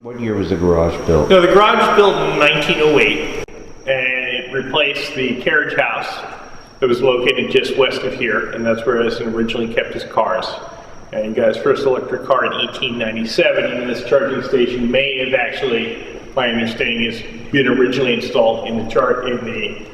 What year was the garage built? No, the garage was built in 1908, and it replaced the carriage house that was located just west of here, and that's where Edison originally kept his cars. And he got his first electric car in 1897, and this charging station may have actually, my understanding is, been originally installed in the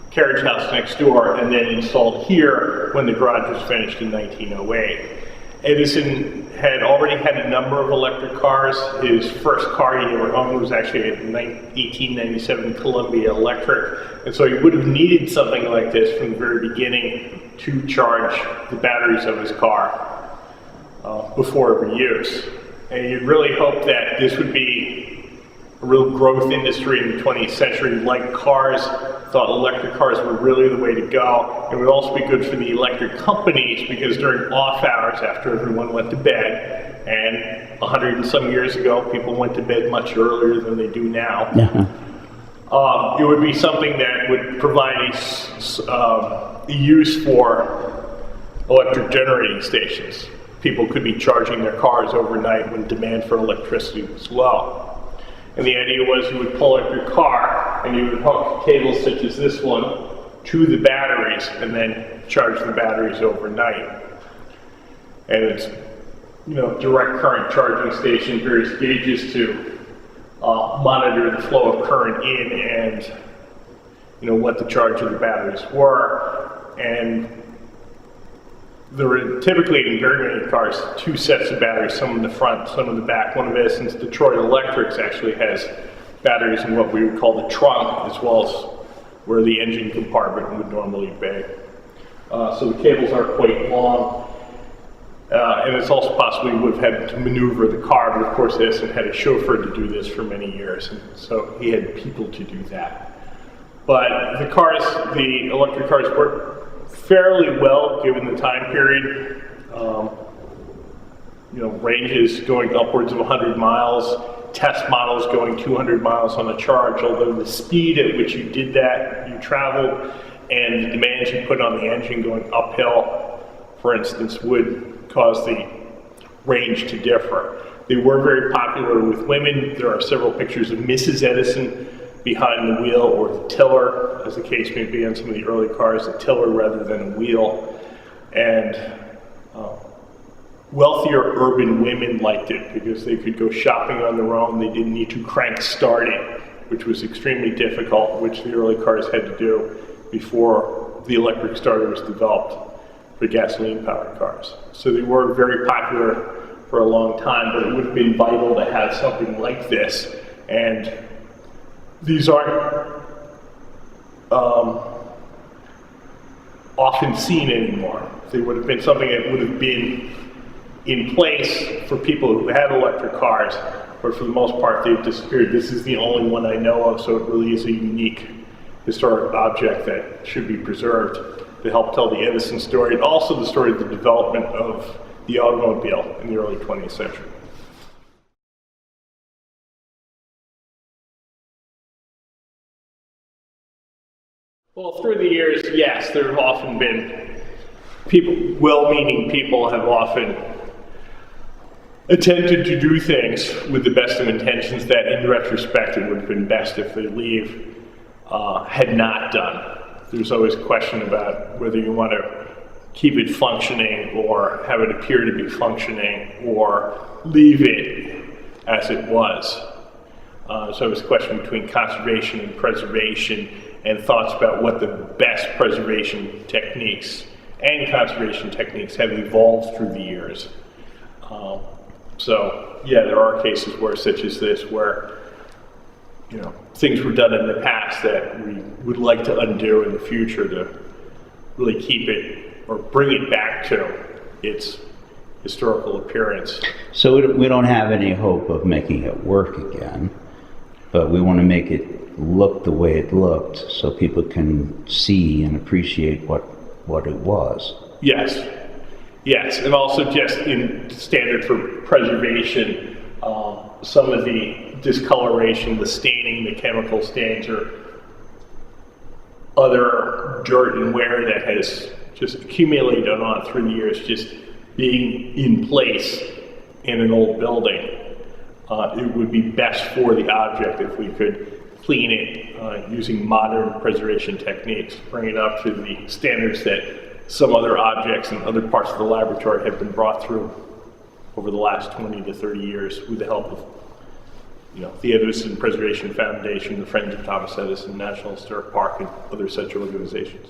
carriage house next door, and then installed here when the garage was finished in 1908. Edison had already had a number of electric cars. His first car he ever owned was actually a 1897 Columbia Electric, and so he would have needed something like this from the very beginning to charge the batteries of his car before every use. And he really hoped that this would be a real growth industry in the 20th century. Like cars, thought electric cars were really the way to go. It would also be good for the electric companies because during off hours, after everyone went to bed, and 100 and some years ago, people went to bed much earlier than they do now. It would be something that would provide a use for electric generating stations. People could be charging their cars overnight when demand for electricity was low. And the idea was you would pull up your car and you would hook cables such as this one to the batteries and then charge the batteries overnight. And it's, direct current charging station, various gauges to monitor the flow of current in and, what the charge of the batteries were. And there were typically in very many cars 2 sets of batteries, some in the front, some in the back. One of Edison's Detroit Electrics actually has batteries in what we would call the trunk, as well as where the engine compartment would normally be. So the cables are quite long, and it's also possible you would have had to maneuver the car, but of course Edison had a chauffeur to do this for many years, and so he had people to do that. But the electric cars work fairly well given the time period. Ranges going upwards of 100 miles, test models going 200 miles on a charge, although the speed at which you did that, you traveled, and the demands you put on the engine going uphill, for instance, would cause the range to differ. They were very popular with women. There are several pictures of Mrs. Edison behind the wheel, or the tiller, as the case may be on some of the early cars, a tiller rather than a wheel. And wealthier urban women liked it because they could go shopping on their own. They didn't need to crank start it, which was extremely difficult, which the early cars had to do before the electric starter was developed for gasoline-powered cars. So they were very popular for a long time, but it would have been vital to have something like this. And these aren't often seen anymore. They would have been something that would have been in place for people who had electric cars, but for the most part they've disappeared. This is the only one I know of, so it really is a unique historic object that should be preserved to help tell the Edison story, and also the story of the development of the automobile in the early 20th century. Well, through the years, yes, there have often been people, well-meaning people have often attempted to do things with the best of intentions that in retrospect it would have been best if they had not done. There's always a question about whether you want to keep it functioning or have it appear to be functioning or leave it as it was. So it was a question between conservation and preservation, and thoughts about what the best preservation techniques and conservation techniques have evolved through the years. So yeah, there are cases where, such as this, where things were done in the past that we would like to undo in the future to really keep it or bring it back to its historical appearance. So we don't have any hope of making it work again, but we want to make it look the way it looked so people can see and appreciate what it was. Yes, and also just in standard for preservation, some of the discoloration, the staining, the chemical stains, or other dirt and wear that has just accumulated on through the years, just being in place in an old building. it would be best for the object if we could clean it using modern preservation techniques, bring it up to the standards that some other objects in other parts of the laboratory have been brought through over the last 20 to 30 years with the help of the Edison Preservation Foundation, the Friends of Thomas Edison, National Historic Park, and other such organizations.